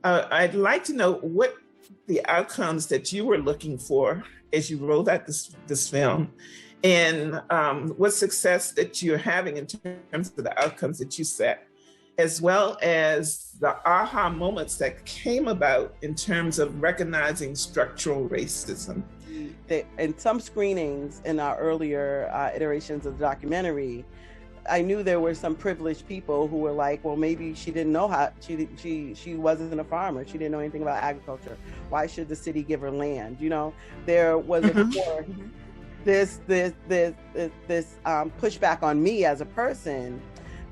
I'd like to know what the outcomes that you were looking for as you rolled out this film, and what success that you're having in terms of the outcomes that you set, as well as the aha moments that came about in terms of recognizing structural racism. In some screenings in our earlier iterations of the documentary, I knew there were some privileged people who were like, well, maybe she didn't know how, she wasn't a farmer. She didn't know anything about agriculture. Why should the city give her land? You know, there was this pushback on me as a person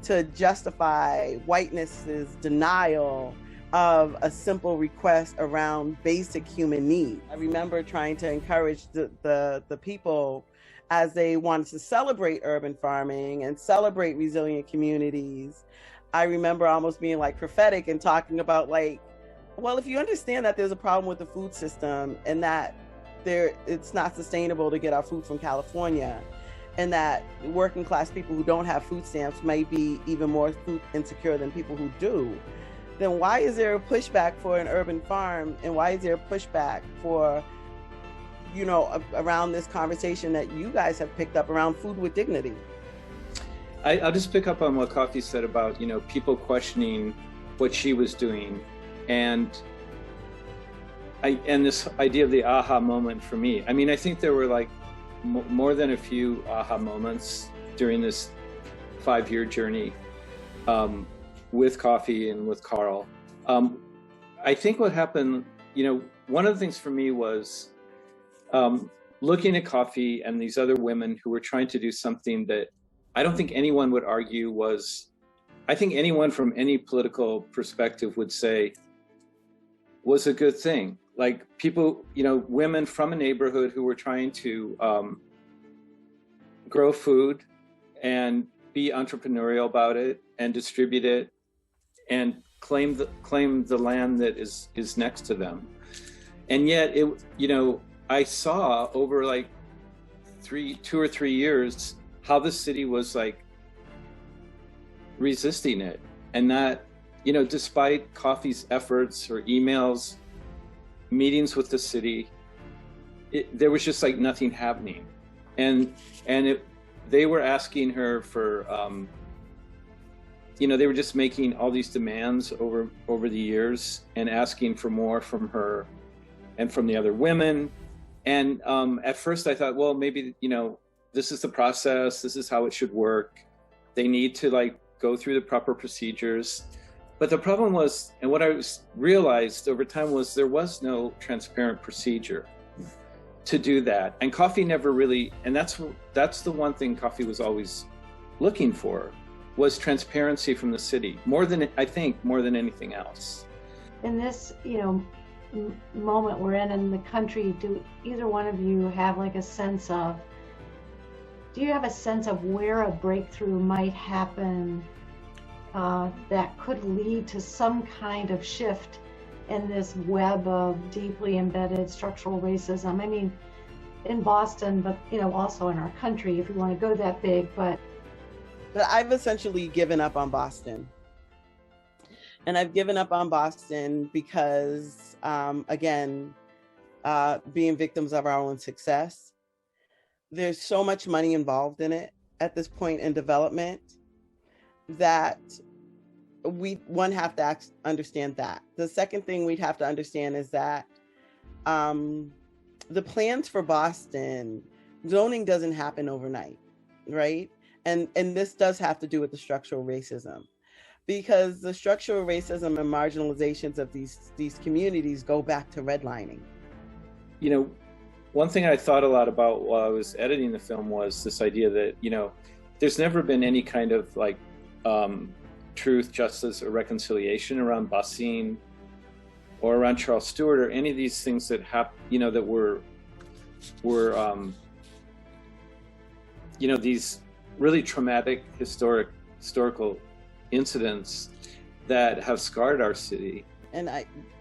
to justify whiteness's denial of a simple request around basic human needs. I remember trying to encourage the people as they wanted to celebrate urban farming and celebrate resilient communities. I remember almost being like prophetic and talking about like, well, if you understand that there's a problem with the food system and that it's not sustainable to get our food from California, and that working class people who don't have food stamps may be even more food insecure than people who do, then why is there a pushback for an urban farm? And why is there a pushback for, you know, around this conversation that you guys have picked up around food with dignity? I'll just pick up on what Kafi said about, you know, people questioning what she was doing. And this idea of the aha moment for me. I mean, I think there were like more than a few aha moments during this 5-year journey with Kafi and with Carl. I think what happened, you know, one of the things for me was looking at Kafi and these other women who were trying to do something that I don't think anyone would argue was, I think anyone from any political perspective would say was a good thing. Like people, you know, women from a neighborhood who were trying to grow food and be entrepreneurial about it and distribute it and claim the land that is next to them. And yet it, you know, I saw over like 2 or 3 years how the city was like resisting it, and that, you know, despite Kafi's efforts or emails, meetings with the city, there was just like nothing happening. And they were asking her for, you know, they were just making all these demands over the years and asking for more from her and from the other women. And at first I thought, well, maybe, you know, this is the process, this is how it should work. They need to like go through the proper procedures. But the problem was, and what I realized over time was there was no transparent procedure to do that. And Kafi never really, and that's the one thing Kafi was always looking for, was transparency from the city, more than anything else. In this, you know, moment we're in the country, do either one of you have like a sense of, do you have a sense of where a breakthrough might happen that could lead to some kind of shift in this web of deeply embedded structural racism? I mean, in Boston, but, you know, also in our country, if we want to go that big, but I've essentially given up on Boston. And I've given up on Boston because, again, being victims of our own success, there's so much money involved in it at this point in development that one have to understand that. The second thing we'd have to understand is that the plans for Boston, zoning doesn't happen overnight, right? And this does have to do with the structural racism, because the structural racism and marginalizations of these communities go back to redlining. You know, one thing I thought a lot about while I was editing the film was this idea that, you know, there's never been any kind of like truth, justice, or reconciliation around busing or around Charles Stewart or any of these things that you know, that were you know, these really traumatic historical incidents that have scarred our city. And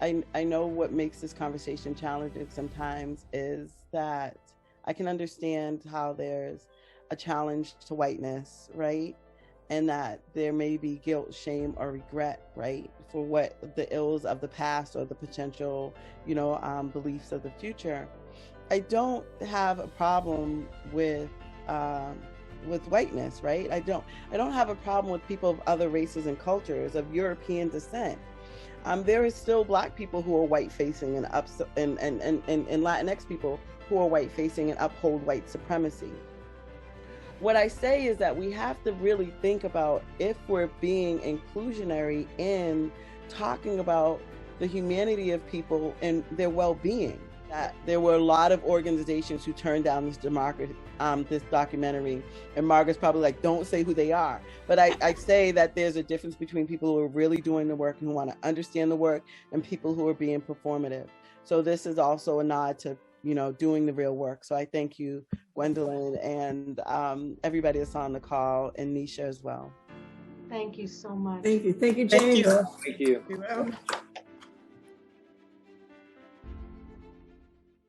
I know what makes this conversation challenging sometimes is that I can understand how there's a challenge to whiteness, right? and that there may be guilt, shame, or regret, right, for what the ills of the past or the potential, beliefs of the future. I don't have a problem with whiteness, right? I don't have a problem with people of other races and cultures of European descent. There is still Black people who are white facing and Latinx people who are white facing and uphold white supremacy. What I say is that we have to really think about if we're being inclusionary in talking about the humanity of people and their well-being. That there were a lot of organizations who turned down this documentary, and Margaret's probably like, don't say who they are. But I say that there's a difference between people who are really doing the work and who want to understand the work and people who are being performative. So this is also a nod to doing the real work. So I thank you, Gwendolyn, and everybody that's on the call, and Nisha as well. Thank you so much. Thank you, James. Thank you. Thank you.